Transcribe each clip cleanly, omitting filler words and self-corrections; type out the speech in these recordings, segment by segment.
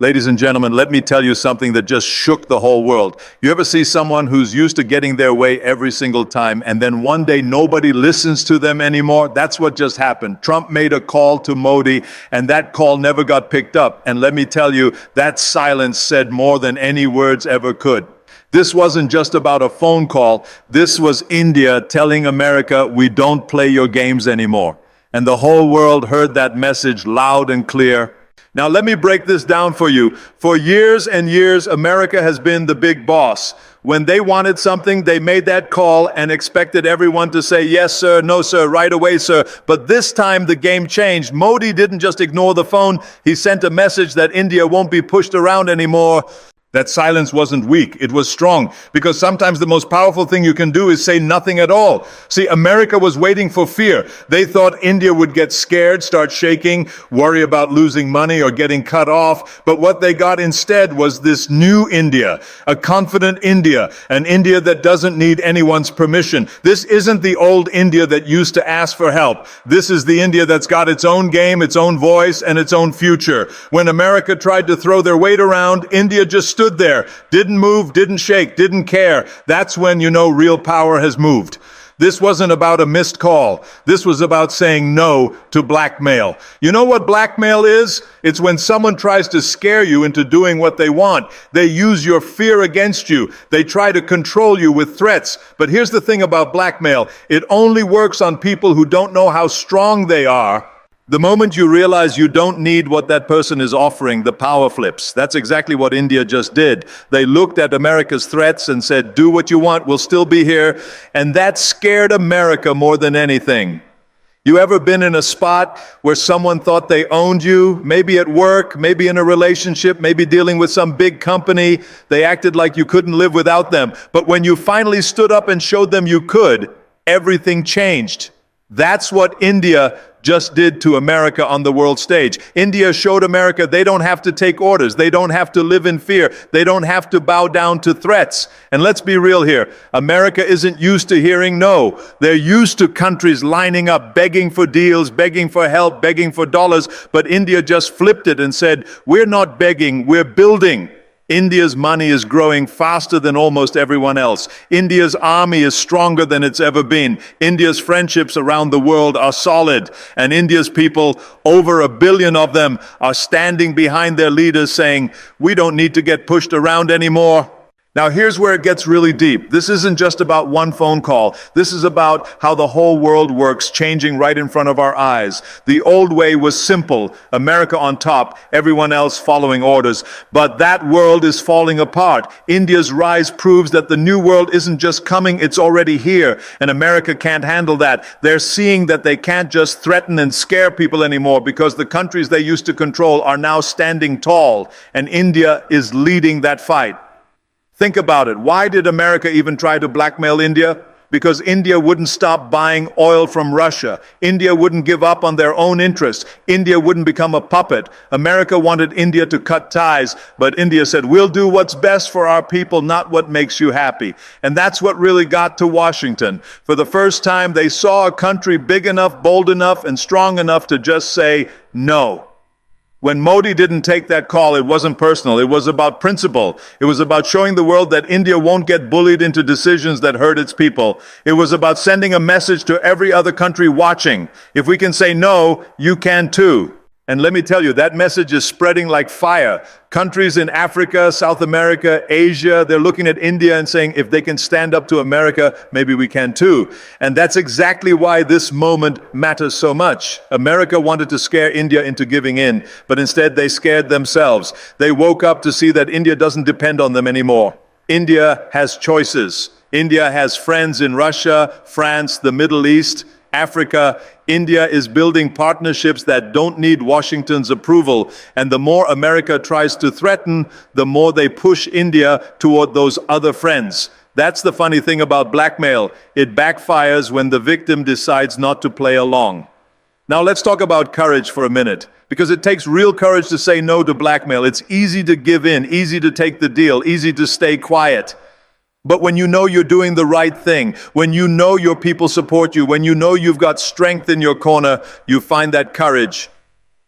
Ladies and gentlemen, let me tell you something that just shook the whole world. You ever see someone who's used to getting their way every single time, and then one day nobody listens to them anymore? That's what just happened. Trump made a call to Modi, and that call never got picked up. And let me tell you, that silence said more than any words ever could. This wasn't just about a phone call. This was India telling America, we don't play your games anymore. And the whole world heard that message loud and clear. Now let me break this down for you. For years and years, America has been the big boss. When they wanted something, they made that call and expected everyone to say, yes, sir, no, sir, right away, sir. But this time the game changed. Modi didn't just ignore the phone. He sent a message that India won't be pushed around anymore. That silence wasn't weak, it was strong, because sometimes the most powerful thing you can do is say nothing at all. See, America was waiting for fear. They thought India would get scared, start shaking, worry about losing money or getting cut off. But what they got instead was this new India, a confident India, an India that doesn't need anyone's permission. This isn't the old India that used to ask for help. This is the India that's got its own game, its own voice, and its own future. When America tried to throw their weight around, India just stood there, didn't move, didn't shake, didn't care. That's when you know real power has moved. This wasn't about a missed call. This was about saying no to blackmail. You know what blackmail is? It's when someone tries to scare you into doing what they want. They use your fear against you. They try to control you with threats. But here's the thing about blackmail. It only works on people who don't know how strong they are. The moment you realize you don't need what that person is offering, the power flips. That's exactly what India just did. They looked at America's threats and said, do what you want, we'll still be here. And that scared America more than anything. You ever been in a spot where someone thought they owned you? Maybe at work, maybe in a relationship, maybe dealing with some big company. They acted like you couldn't live without them. But when you finally stood up and showed them you could, everything changed. That's what India just did to America on the world stage. India showed America they don't have to take orders. They don't have to live in fear. They don't have to bow down to threats. And let's be real here. America isn't used to hearing no. They're used to countries lining up, begging for deals, begging for help, begging for dollars. But India just flipped it and said, we're not begging, we're building. India's money is growing faster than almost everyone else. India's army is stronger than it's ever been. India's friendships around the world are solid. And India's people, over 1 billion of them, are standing behind their leaders saying, we don't need to get pushed around anymore. Now here's where it gets really deep. This isn't just about one phone call. This is about how the whole world works, changing right in front of our eyes. The old way was simple, America on top, everyone else following orders. But that world is falling apart. India's rise proves that the new world isn't just coming, it's already here. And America can't handle that. They're seeing that they can't just threaten and scare people anymore because the countries they used to control are now standing tall. And India is leading that fight. Think about it. Why did America even try to blackmail India? Because India wouldn't stop buying oil from Russia. India wouldn't give up on their own interests. India wouldn't become a puppet. America wanted India to cut ties, but India said, we'll do what's best for our people, not what makes you happy. And that's what really got to Washington. For the first time, they saw a country big enough, bold enough, and strong enough to just say no. When Modi didn't take that call, it wasn't personal. It was about principle. It was about showing the world that India won't get bullied into decisions that hurt its people. It was about sending a message to every other country watching. If we can say no, you can too. And let me tell you, that message is spreading like fire. Countries in Africa, South America, Asia, they're looking at India and saying, if they can stand up to America, maybe we can too. And that's exactly why this moment matters so much. America wanted to scare India into giving in, but instead they scared themselves. They woke up to see that India doesn't depend on them anymore. India has choices. India has friends in Russia, France, the Middle East, Africa. India is building partnerships that don't need Washington's approval. And the more America tries to threaten, the more they push India toward those other friends. That's the funny thing about blackmail. It backfires when the victim decides not to play along. Now let's talk about courage for a minute, because it takes real courage to say no to blackmail. It's easy to give in, easy to take the deal, easy to stay quiet. But when you know you're doing the right thing, when you know your people support you, when you know you've got strength in your corner, you find that courage.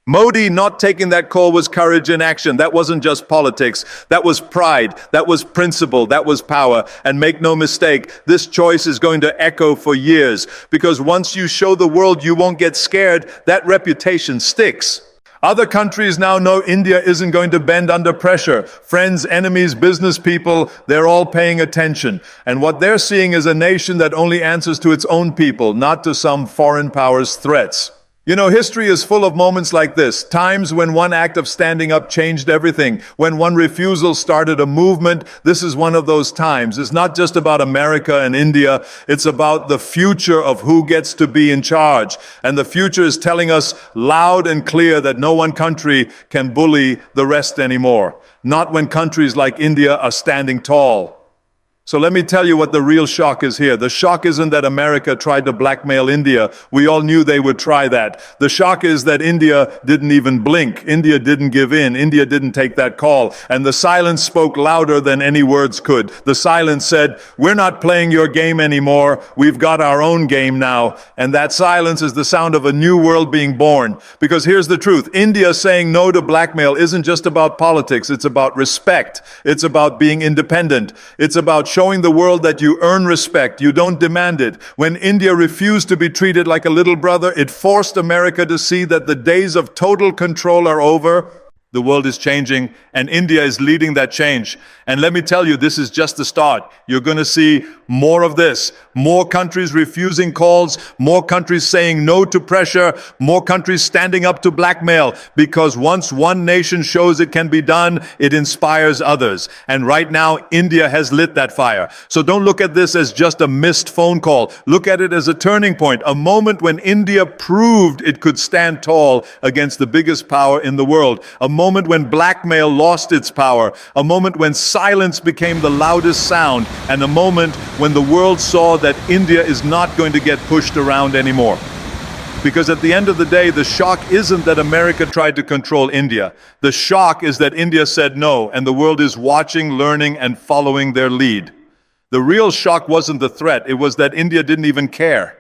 Modi not taking that call was courage in action. That wasn't just politics. That was pride. That was principle. That was power. And make no mistake, this choice is going to echo for years. Because once you show the world you won't get scared, that reputation sticks. Other countries now know India isn't going to bend under pressure. Friends, enemies, business people, they're all paying attention. And what they're seeing is a nation that only answers to its own people, not to some foreign power's threats. You know, history is full of moments like this, times when one act of standing up changed everything, when one refusal started a movement. This is one of those times. It's not just about America and India, it's about the future of who gets to be in charge. And the future is telling us loud and clear that no one country can bully the rest anymore. Not when countries like India are standing tall. So let me tell you what the real shock is here. The shock isn't that America tried to blackmail India. We all knew they would try that. The shock is that India didn't even blink. India didn't give in. India didn't take that call. And the silence spoke louder than any words could. The silence said, "We're not playing your game anymore. We've got our own game now." And that silence is the sound of a new world being born. Because here's the truth. India saying no to blackmail isn't just about politics. It's about respect. It's about being independent. It's about showing the world that you earn respect, you don't demand it. When India refused to be treated like a little brother, it forced America to see that the days of total control are over. The world is changing, and India is leading that change. And let me tell you, this is just the start. You're going to see more of this. More countries refusing calls, more countries saying no to pressure, more countries standing up to blackmail. Because once one nation shows it can be done, it inspires others. And right now, India has lit that fire. So don't look at this as just a missed phone call. Look at it as a turning point, a moment when India proved it could stand tall against the biggest power in the world. A moment when blackmail lost its power, a moment when silence became the loudest sound, and a moment when the world saw that India is not going to get pushed around anymore. Because at the end of the day, the shock isn't that America tried to control India. The shock is that India said no, and the world is watching, learning, and following their lead. The real shock wasn't the threat, it was that India didn't even care.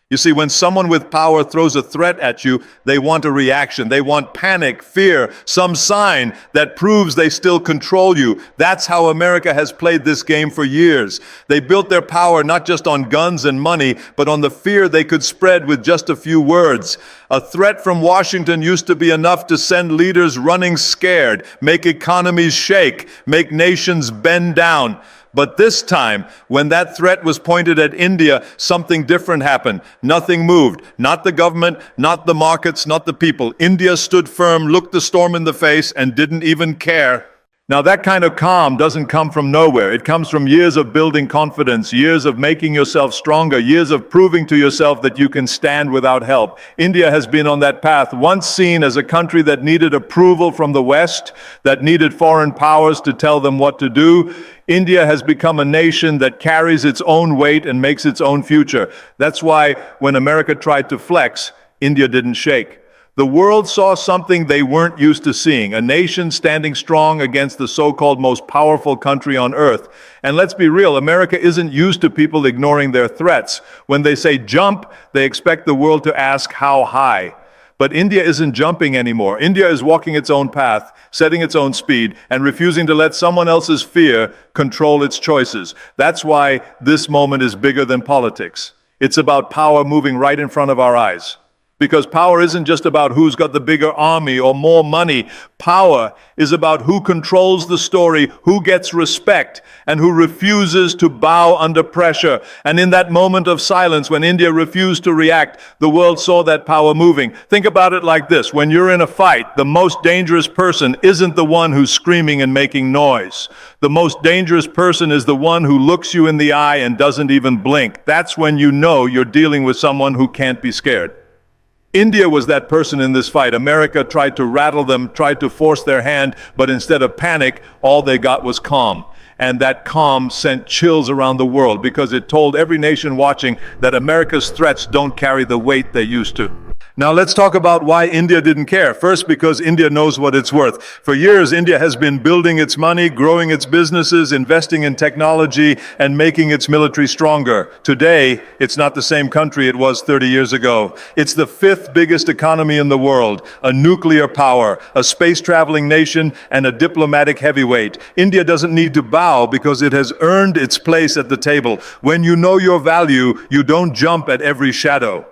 You see, when someone with power throws a threat at you, they want a reaction. They want panic, fear, some sign that proves they still control you. That's how America has played this game for years. They built their power not just on guns and money, but on the fear they could spread with just a few words. A threat from Washington used to be enough to send leaders running scared, make economies shake, make nations bend down. But this time, when that threat was pointed at India, something different happened. Nothing moved. Not the government, not the markets, not the people. India stood firm, looked the storm in the face, and didn't even care. Now, that kind of calm doesn't come from nowhere. It comes from years of building confidence, years of making yourself stronger, years of proving to yourself that you can stand without help. India has been on that path, once seen as a country that needed approval from the West, that needed foreign powers to tell them what to do. India has become a nation that carries its own weight and makes its own future. That's why when America tried to flex, India didn't shake. The world saw something they weren't used to seeing, a nation standing strong against the so-called most powerful country on earth. And let's be real, America isn't used to people ignoring their threats. When they say jump, they expect the world to ask how high. But India isn't jumping anymore. India is walking its own path, setting its own speed, and refusing to let someone else's fear control its choices. That's why this moment is bigger than politics. It's about power moving right in front of our eyes. Because power isn't just about who's got the bigger army or more money. Power is about who controls the story, who gets respect, and who refuses to bow under pressure. And in that moment of silence, when India refused to react, the world saw that power moving. Think about it like this. When you're in a fight, the most dangerous person isn't the one who's screaming and making noise. The most dangerous person is the one who looks you in the eye and doesn't even blink. That's when you know you're dealing with someone who can't be scared. India was that person in this fight. America tried to rattle them, tried to force their hand, but instead of panic, all they got was calm. And that calm sent chills around the world because it told every nation watching that America's threats don't carry the weight they used to. Now let's talk about why India didn't care. First, because India knows what it's worth. For years, India has been building its money, growing its businesses, investing in technology, and making its military stronger. Today, it's not the same country it was 30 years ago. It's the fifth biggest economy in the world, a nuclear power, a space-traveling nation, and a diplomatic heavyweight. India doesn't need to bow because it has earned its place at the table. When you know your value, you don't jump at every shadow.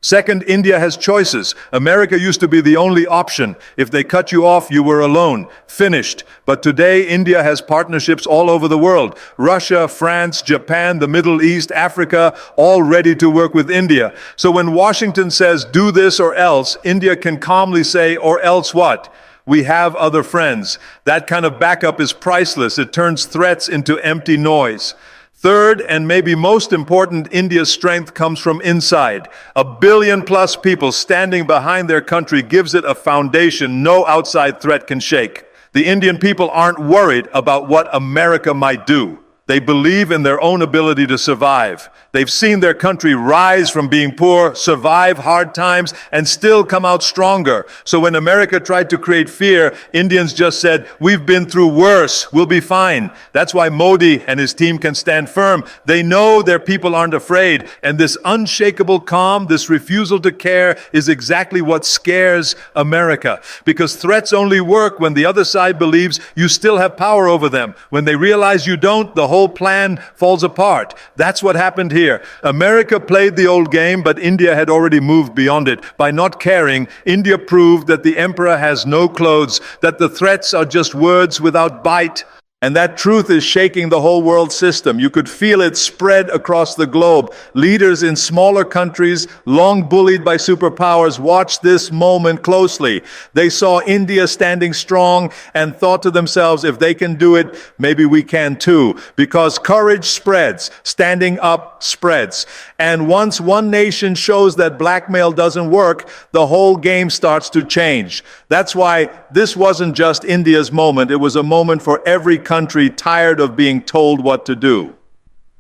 Second, India has choices. America used to be the only option. If they cut you off, you were alone, finished. But today, India has partnerships all over the world. Russia, France, Japan, the Middle East, Africa, all ready to work with India. So when Washington says, do this or else, India can calmly say, or else what? We have other friends. That kind of backup is priceless. It turns threats into empty noise. Third, and maybe most important, India's strength comes from inside. 1 billion plus people standing behind their country gives it a foundation no outside threat can shake. The Indian people aren't worried about what America might do. They believe in their own ability to survive. They've seen their country rise from being poor, survive hard times, and still come out stronger. So when America tried to create fear, Indians just said, we've been through worse, we'll be fine. That's why Modi and his team can stand firm. They know their people aren't afraid. And this unshakable calm, this refusal to care, is exactly what scares America. Because threats only work when the other side believes you still have power over them. When they realize you don't, the whole plan falls apart. That's what happened here. America played the old game, but India had already moved beyond it. By not caring, India proved that the emperor has no clothes, that the threats are just words without bite. And that truth is shaking the whole world system. You could feel it spread across the globe. Leaders in smaller countries, long bullied by superpowers, watched this moment closely. They saw India standing strong and thought to themselves, if they can do it, maybe we can too. Because courage spreads, standing up spreads. And once one nation shows that blackmail doesn't work, the whole game starts to change. That's why this wasn't just India's moment. It was a moment for every country tired of being told what to do.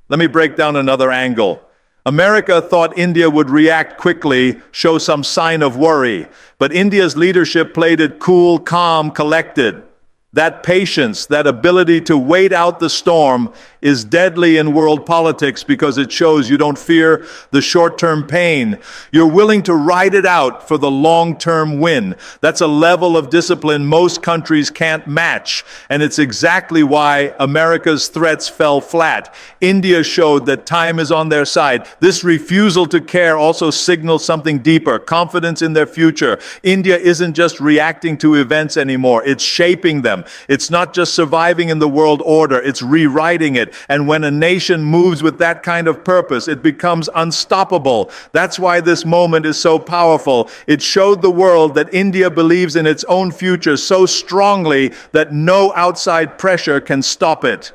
Let me break down another angle. America thought India would react quickly, show some sign of worry. But India's leadership played it cool, calm, collected. That patience, that ability to wait out the storm is deadly in world politics because it shows you don't fear the short-term pain. You're willing to ride it out for the long-term win. That's a level of discipline most countries can't match. And it's exactly why America's threats fell flat. India showed that time is on their side. This refusal to care also signals something deeper, confidence in their future. India isn't just reacting to events anymore, it's shaping them. It's not just surviving in the world order, it's rewriting it. And when a nation moves with that kind of purpose, it becomes unstoppable. That's why this moment is so powerful. It showed the world that India believes in its own future so strongly that no outside pressure can stop it.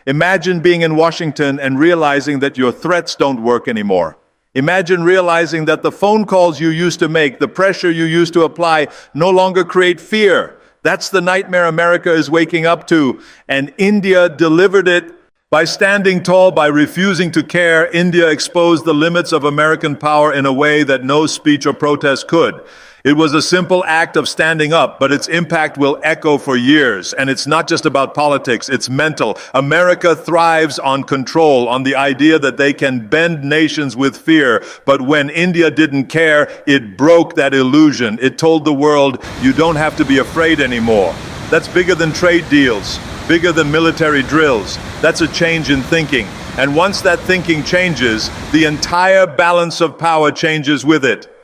Imagine being in Washington and realizing that your threats don't work anymore. Imagine realizing that the phone calls you used to make, the pressure you used to apply, no longer create fear. That's the nightmare America is waking up to, and India delivered it. By standing tall, by refusing to care, India exposed the limits of American power in a way that no speech or protest could. It was a simple act of standing up, but its impact will echo for years. And it's not just about politics, it's mental. America thrives on control, on the idea that they can bend nations with fear. But when India didn't care, it broke that illusion. It told the world, you don't have to be afraid anymore. That's bigger than trade deals, bigger than military drills. That's a change in thinking. And once that thinking changes, the entire balance of power changes with it.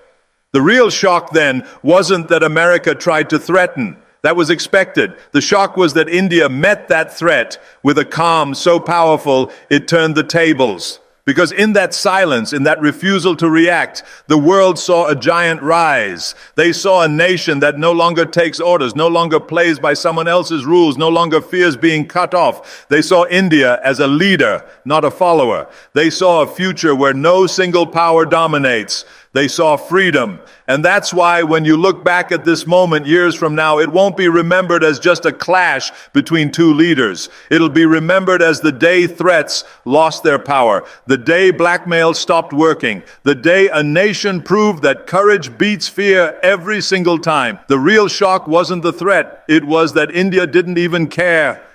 The real shock then wasn't that America tried to threaten. That was expected. The shock was that India met that threat with a calm so powerful it turned the tables. Because in that silence, in that refusal to react, the world saw a giant rise. They saw a nation that no longer takes orders, no longer plays by someone else's rules, no longer fears being cut off. They saw India as a leader, not a follower. They saw a future where no single power dominates. They saw freedom. And that's why when you look back at this moment years from now, it won't be remembered as just a clash between two leaders. It'll be remembered as the day threats lost their power, the day blackmail stopped working, the day a nation proved that courage beats fear every single time. The real shock wasn't the threat. It was that India didn't even care.